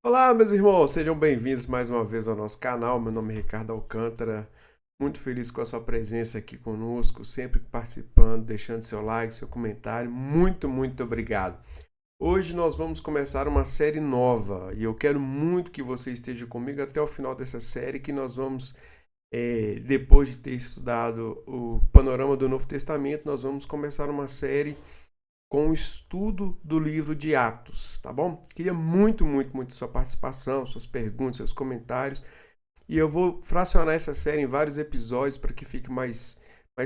Olá, meus irmãos, sejam bem-vindos mais uma vez ao nosso canal. Meu nome é Ricardo Alcântara. Muito feliz com a sua presença aqui conosco, sempre participando, deixando seu like, seu comentário. Muito obrigado. Hoje nós vamos começar uma série nova e eu quero muito que você esteja comigo até o final dessa série, que nós vamos, depois de ter estudado o panorama do Novo Testamento, nós vamos começar uma série com o estudo do livro de Atos, tá bom? Queria muito sua participação, suas perguntas, seus comentários. E eu vou fracionar essa série em vários episódios para que fique mais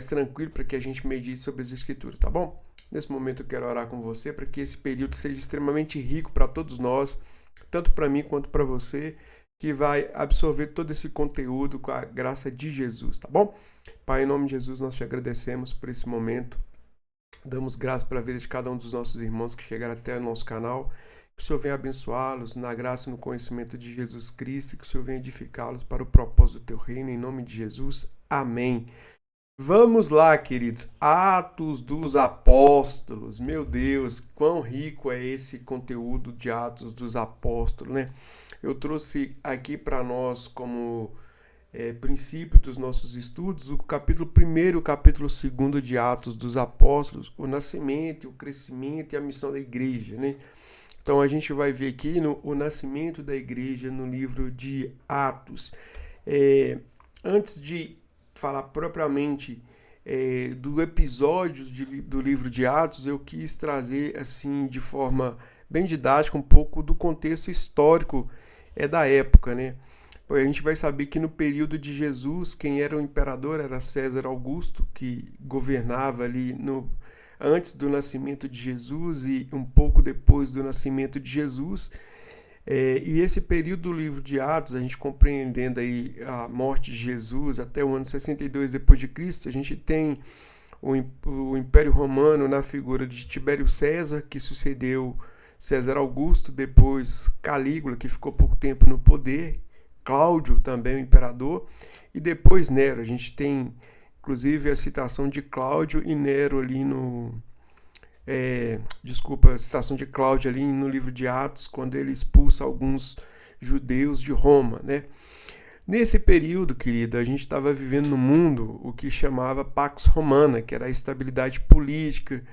tranquilo, para que a gente medite sobre as escrituras, tá bom? Nesse momento eu quero orar com você para que esse período seja extremamente rico para todos nós, tanto para mim quanto para você, que vai absorver todo esse conteúdo com a graça de Jesus, tá bom? Pai, em nome de Jesus, nós te agradecemos por esse momento. Damos graças pela vida de cada um dos nossos irmãos que chegaram até o nosso canal. Que o Senhor venha abençoá-los na graça e no conhecimento de Jesus Cristo. Que o Senhor venha edificá-los para o propósito do teu reino. Em nome de Jesus. Amém. Vamos lá, queridos. Atos dos Apóstolos. Meu Deus, quão rico é esse conteúdo de Atos dos Apóstolos, né? Eu trouxe aqui para nós como princípio dos nossos estudos, o capítulo 1 e o capítulo 2 de Atos dos Apóstolos, o nascimento, o crescimento e a missão da igreja, né? Então a gente vai ver aqui o nascimento da igreja no livro de Atos. É, Antes de falar propriamente do episódio do livro de Atos, eu quis trazer assim de forma bem didática um pouco do contexto histórico da época, né? A gente vai saber que no período de Jesus, quem era o imperador era César Augusto, que governava ali antes do nascimento de Jesus e um pouco depois do nascimento de Jesus. E esse período do livro de Atos, a gente compreendendo aí a morte de Jesus até o ano 62 depois de Cristo, a gente tem o Império Romano na figura de Tibério César, que sucedeu César Augusto, depois Calígula, que ficou pouco tempo no poder, Cláudio, também o imperador, e depois Nero. A gente tem, inclusive, a citação de Cláudio e Nero ali no. Desculpa, a citação de Cláudio ali no livro de Atos, quando ele expulsa alguns judeus de Roma, né? Nesse período, querida, a gente estava vivendo no mundo o que chamava Pax Romana, que era a estabilidade política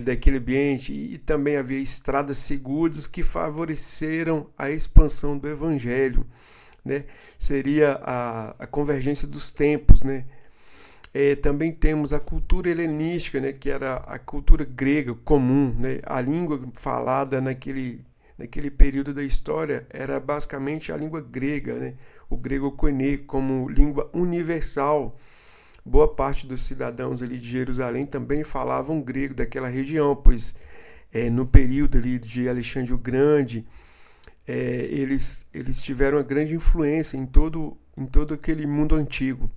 daquele ambiente, e também havia estradas seguras que favoreceram a expansão do evangelho, né? Seria a convergência dos tempos, né? Também temos a cultura helenística, né? Que era a cultura grega comum, né? A língua falada naquele período da história era basicamente a língua grega, né? O grego koiné como língua universal. Boa parte dos cidadãos ali de Jerusalém também falavam grego daquela região, pois no período ali de Alexandre o Grande, eles tiveram uma grande influência em todo aquele mundo antigo.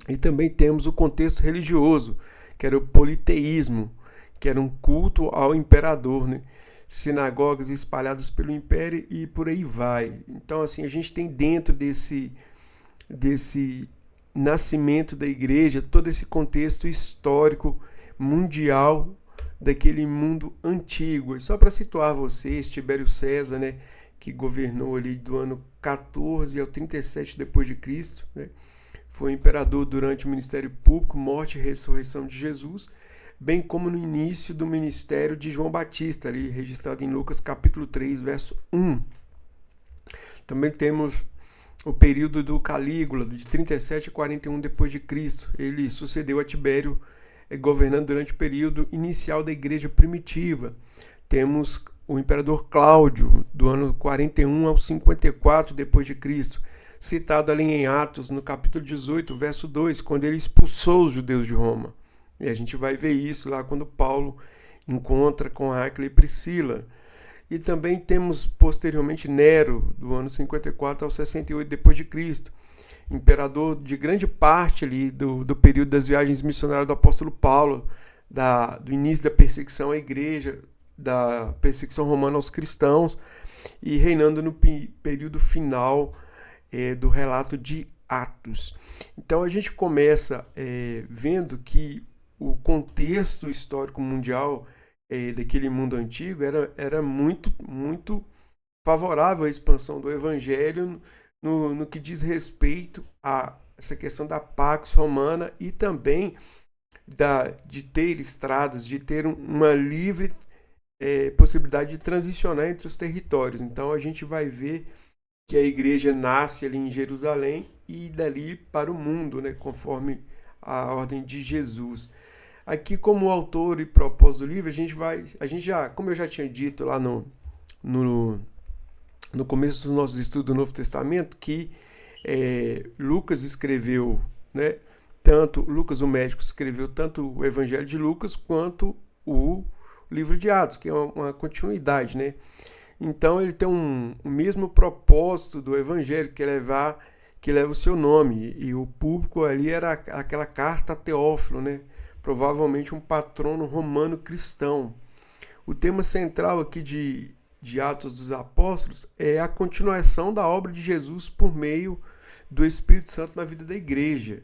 E também temos o contexto religioso, que era o politeísmo, que era um culto ao imperador, né? Sinagogas espalhadas pelo império e por aí vai. Então, assim, a gente tem dentro desse nascimento da igreja todo esse contexto histórico mundial daquele mundo antigo. E só para situar vocês, Tibério César, né, que governou ali do ano 14 ao 37 depois de Cristo, né? Foi imperador durante o ministério público, morte e ressurreição de Jesus, bem como no início do ministério de João Batista, ali registrado em Lucas capítulo 3, verso 1. Também temos o período do Calígula, de 37 a 41 depois de Cristo. Ele sucedeu a Tibério, governando durante o período inicial da igreja primitiva. Temos o imperador Cláudio, do ano 41 ao 54 depois de Cristo, citado ali em Atos, no capítulo 18, verso 2, quando ele expulsou os judeus de Roma. E a gente vai ver isso lá quando Paulo encontra com Áquila e Priscila. E também temos posteriormente Nero, do ano 54 ao 68 depois de Cristo, imperador de grande parte ali do período das viagens missionárias do apóstolo Paulo, do início da perseguição à igreja, da perseguição romana aos cristãos, e reinando no período final do relato de Atos. Então a gente começa vendo que o contexto histórico mundial daquele mundo antigo era muito favorável à expansão do evangelho no que diz respeito a essa questão da Pax Romana e também de ter estradas, de ter uma livre possibilidade de transicionar entre os territórios. Então a gente vai ver que a igreja nasce ali em Jerusalém e dali para o mundo, né, conforme a ordem de Jesus. Aqui, como autor e propósito do livro, a gente já, como eu já tinha dito lá no começo dos nossos estudos do Novo Testamento, que Lucas escreveu, né, Lucas o médico escreveu tanto o Evangelho de Lucas quanto o livro de Atos, que é uma continuidade, né? Então ele tem o mesmo propósito do Evangelho, que leva o seu nome, e o público ali era aquela carta a Teófilo, né? Provavelmente um patrono romano cristão. O tema central aqui de Atos dos Apóstolos é a continuação da obra de Jesus por meio do Espírito Santo na vida da igreja.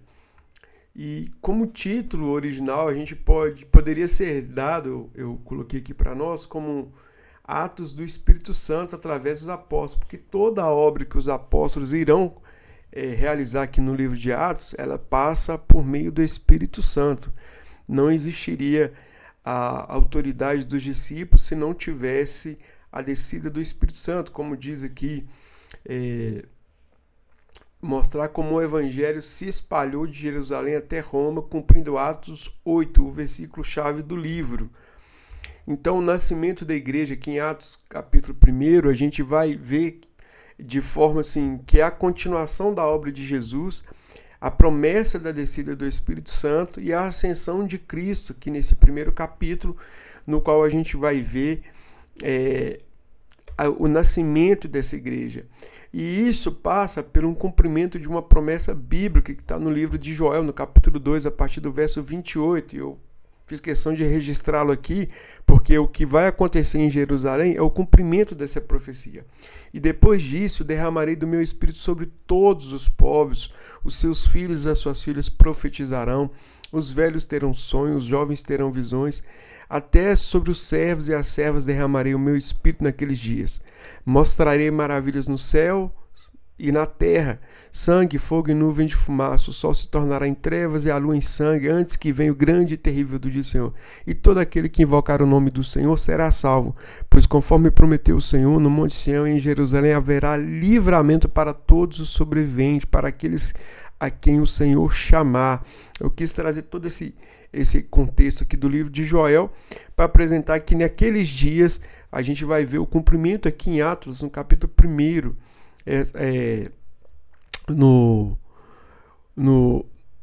E como título original, a gente poderia ser dado, eu coloquei aqui para nós, como Atos do Espírito Santo através dos apóstolos, porque toda a obra que os apóstolos irão realizar aqui no livro de Atos, ela passa por meio do Espírito Santo. Não existiria a autoridade dos discípulos se não tivesse a descida do Espírito Santo, como diz aqui, mostrar como o evangelho se espalhou de Jerusalém até Roma, cumprindo Atos 8, o versículo-chave do livro. Então, o nascimento da igreja aqui em Atos, capítulo 1, a gente vai ver de forma assim, que é a continuação da obra de Jesus, a promessa da descida do Espírito Santo e a ascensão de Cristo, aqui nesse primeiro capítulo, no qual a gente vai ver o nascimento dessa igreja. E isso passa por um cumprimento de uma promessa bíblica que está no livro de Joel, no capítulo 2, a partir do verso 28. Eu fiz questão de registrá-lo aqui, porque o que vai acontecer em Jerusalém é o cumprimento dessa profecia. E depois disso, derramarei do meu espírito sobre todos os povos, os seus filhos e as suas filhas profetizarão, os velhos terão sonhos, os jovens terão visões, até sobre os servos e as servas derramarei o meu espírito naqueles dias. Mostrarei maravilhas no céu e na terra, sangue, fogo e nuvem de fumaça. O sol se tornará em trevas e a lua em sangue, antes que venha o grande e terrível do dia do Senhor. E todo aquele que invocar o nome do Senhor será salvo, pois conforme prometeu o Senhor, no Monte Sião e em Jerusalém haverá livramento para todos os sobreviventes, para aqueles a quem o Senhor chamar. Eu quis trazer todo esse contexto aqui do livro de Joel para apresentar que naqueles dias a gente vai ver o cumprimento aqui em Atos, no capítulo 1,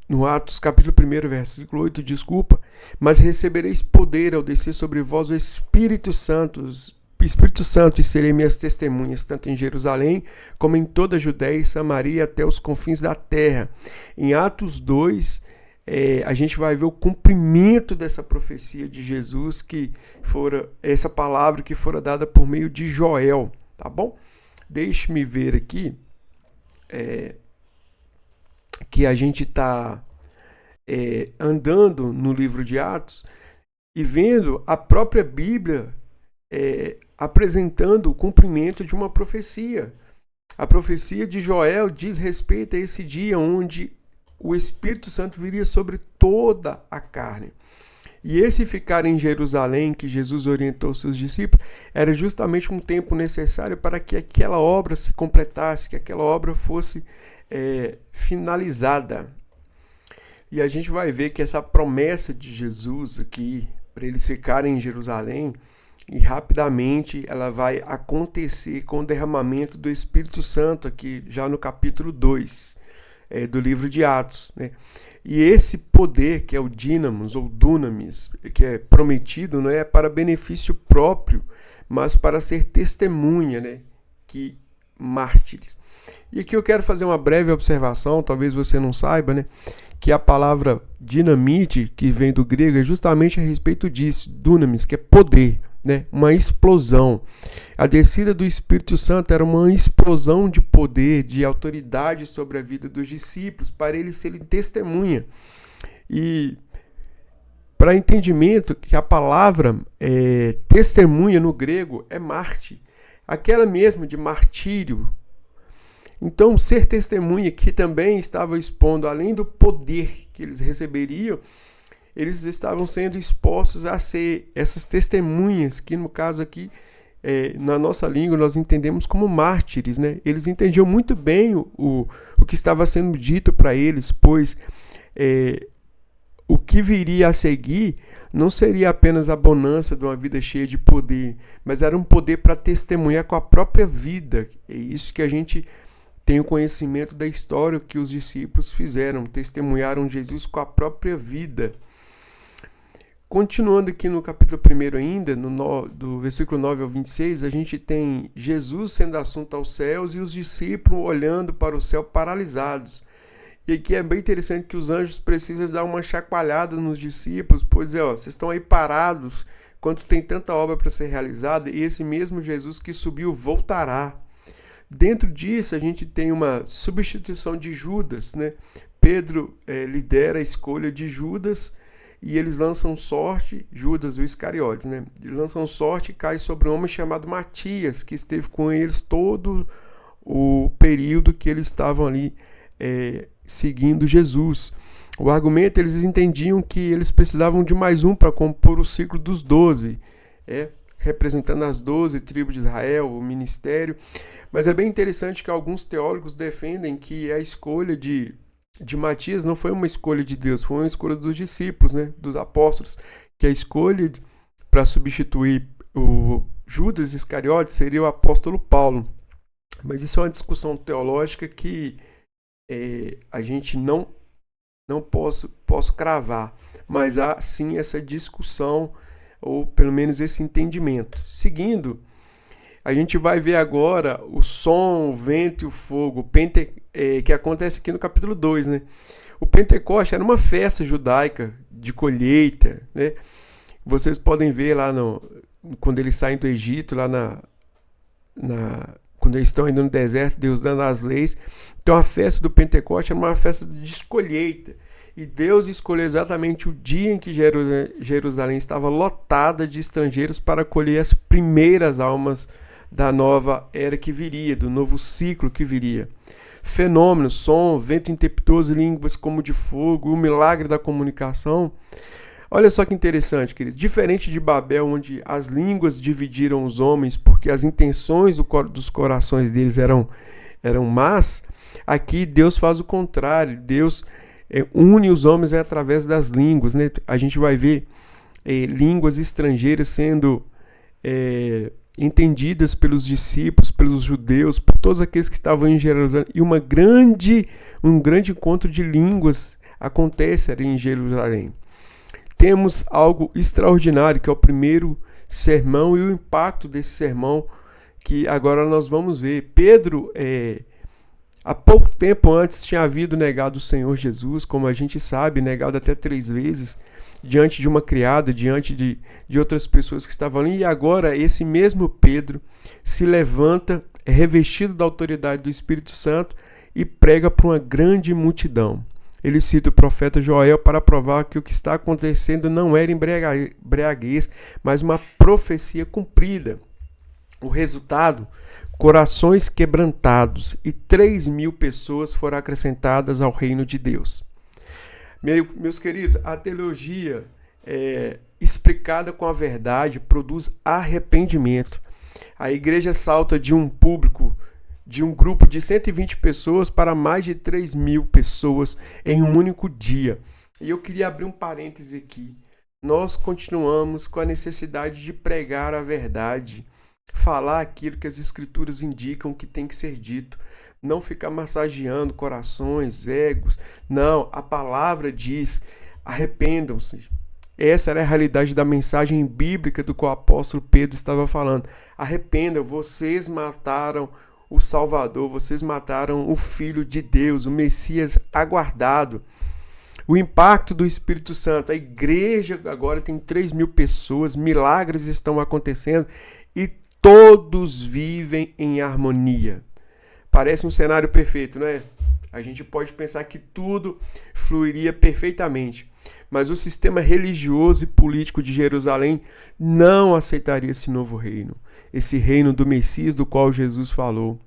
no Atos capítulo 1, versículo 8, mas recebereis poder ao descer sobre vós o Espírito Santo, e serei minhas testemunhas, tanto em Jerusalém, como em toda a Judéia e Samaria, até os confins da terra. Em Atos 2, a gente vai ver o cumprimento dessa profecia de Jesus, essa palavra que fora dada por meio de Joel, tá bom? Deixe-me ver aqui, que a gente está andando no livro de Atos e vendo a própria Bíblia apresentando o cumprimento de uma profecia. A profecia de Joel diz respeito a esse dia onde o Espírito Santo viria sobre toda a carne. E esse ficar em Jerusalém, que Jesus orientou seus discípulos, era justamente um tempo necessário para que aquela obra se completasse, que aquela obra fosse finalizada. E a gente vai ver que essa promessa de Jesus aqui, para eles ficarem em Jerusalém, e rapidamente ela vai acontecer com o derramamento do Espírito Santo, aqui já no capítulo 2 do livro de Atos, né? E esse poder, que é o dínamos ou dunamis, que é prometido, não é para benefício próprio, mas para ser testemunha, né? Que mártires. E aqui eu quero fazer uma breve observação, talvez você não saiba, né? Que a palavra dinamite, que vem do grego, é justamente a respeito disso, dunamis, que é poder, né? Uma explosão. A descida do Espírito Santo era uma explosão de poder, de autoridade sobre a vida dos discípulos, para eles serem testemunha. E para entendimento que a palavra testemunha no grego é marte. aquela mesmo de martírio. Então, ser testemunha, que também estava expondo, além do poder que eles receberiam, eles estavam sendo expostos a ser essas testemunhas, que no caso aqui, na nossa língua, nós entendemos como mártires, né? Eles entendiam muito bem o que estava sendo dito para eles, pois o que viria a seguir não seria apenas a bonança de uma vida cheia de poder, mas era um poder para testemunhar com a própria vida. É isso que a gente tem o conhecimento da história que os discípulos fizeram, testemunharam Jesus com a própria vida. Continuando aqui no capítulo 1 ainda, do versículo 9 ao 26, a gente tem Jesus sendo assunto aos céus e os discípulos olhando para o céu paralisados. E aqui é bem interessante que os anjos precisam dar uma chacoalhada nos discípulos, pois vocês estão aí parados, enquanto tem tanta obra para ser realizada, e esse mesmo Jesus que subiu voltará. Dentro disso, a gente tem uma substituição de Judas, né? Pedro lidera a escolha de Judas e eles lançam sorte, Judas o Iscariotes, né? Eles lançam sorte e cai sobre um homem chamado Matias, que esteve com eles todo o período que eles estavam ali seguindo Jesus. O argumento, eles entendiam que eles precisavam de mais um para compor o ciclo dos 12, representando as 12 tribos de Israel, o ministério. Mas é bem interessante que alguns teólogos defendem que a escolha de Matias não foi uma escolha de Deus, foi uma escolha dos discípulos, né, dos apóstolos, que a escolha para substituir o Judas Iscariotes seria o apóstolo Paulo. Mas isso é uma discussão teológica que a gente não posso cravar, mas há sim essa discussão, ou pelo menos esse entendimento. Seguindo, a gente vai ver agora o som, o vento e o fogo, que acontece aqui no capítulo 2, né? O Pentecoste era uma festa judaica de colheita, né? Vocês podem ver lá quando eles saem do Egito, lá quando eles estão indo no deserto, Deus dando as leis. Então a festa do Pentecoste era uma festa de colheita. E Deus escolheu exatamente o dia em que Jerusalém estava lotada de estrangeiros para colher as primeiras almas da nova era que viria, do novo ciclo que viria. Fenômenos, som, vento impetuoso, línguas como de fogo, o milagre da comunicação. Olha só que interessante, querido. Diferente de Babel, onde as línguas dividiram os homens porque as intenções dos corações deles eram más, aqui Deus faz o contrário. Deus une os homens através das línguas, né? A gente vai ver línguas estrangeiras sendo entendidas pelos discípulos, pelos judeus, por todos aqueles que estavam em Jerusalém. E um grande encontro de línguas acontece ali em Jerusalém. Temos algo extraordinário, que é o primeiro sermão e o impacto desse sermão, que agora nós vamos ver. Pedro, há pouco tempo antes, tinha havido negado o Senhor Jesus, como a gente sabe, negado até 3 vezes, diante de uma criada, diante de outras pessoas que estavam ali. E agora esse mesmo Pedro se levanta, revestido da autoridade do Espírito Santo, e prega para uma grande multidão. Ele cita o profeta Joel para provar que o que está acontecendo não era embriaguez, mas uma profecia cumprida. O resultado, corações quebrantados, e 3.000 pessoas foram acrescentadas ao reino de Deus. Meus queridos, a teologia explicada com a verdade produz arrependimento. A igreja salta de um grupo de 120 pessoas para mais de 3.000 pessoas em um único dia. E eu queria abrir um parêntese aqui. Nós continuamos com a necessidade de pregar a verdade, falar aquilo que as escrituras indicam que tem que ser dito, não ficar massageando corações, egos. Não, a palavra diz: arrependam-se. Essa era a realidade da mensagem bíblica do qual o apóstolo Pedro estava falando. Arrependam, vocês mataram o Salvador, vocês mataram o Filho de Deus, o Messias aguardado. O impacto do Espírito Santo, a igreja agora tem 3.000 pessoas, milagres estão acontecendo e todos vivem em harmonia. Parece um cenário perfeito, não é? A gente pode pensar que tudo fluiria perfeitamente. Mas o sistema religioso e político de Jerusalém não aceitaria esse novo reino, esse reino do Messias do qual Jesus falou.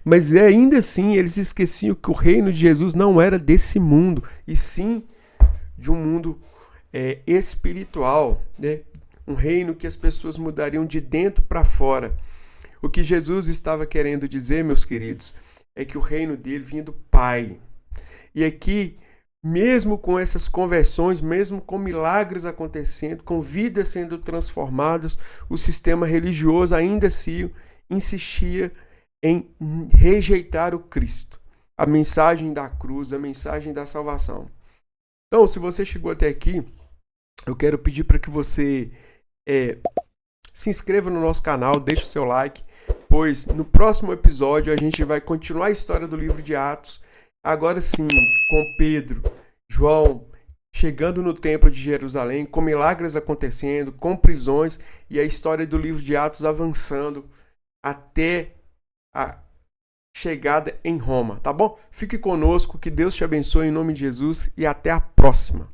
Mas ainda assim eles esqueciam que o reino de Jesus não era desse mundo, e sim de um mundo espiritual, né? Um reino que as pessoas mudariam de dentro para fora. O que Jesus estava querendo dizer, meus queridos, é que o reino dele vinha do Pai. E aqui, mesmo com essas conversões, mesmo com milagres acontecendo, com vidas sendo transformadas, o sistema religioso ainda assim insistia em rejeitar o Cristo, a mensagem da cruz, a mensagem da salvação. Então, se você chegou até aqui, eu quero pedir para que você se inscreva no nosso canal, deixe o seu like, pois no próximo episódio a gente vai continuar a história do livro de Atos, agora sim, com Pedro, João, chegando no templo de Jerusalém, com milagres acontecendo, com prisões, e a história do livro de Atos avançando até a chegada em Roma, tá bom? Fique conosco, que Deus te abençoe em nome de Jesus e até a próxima.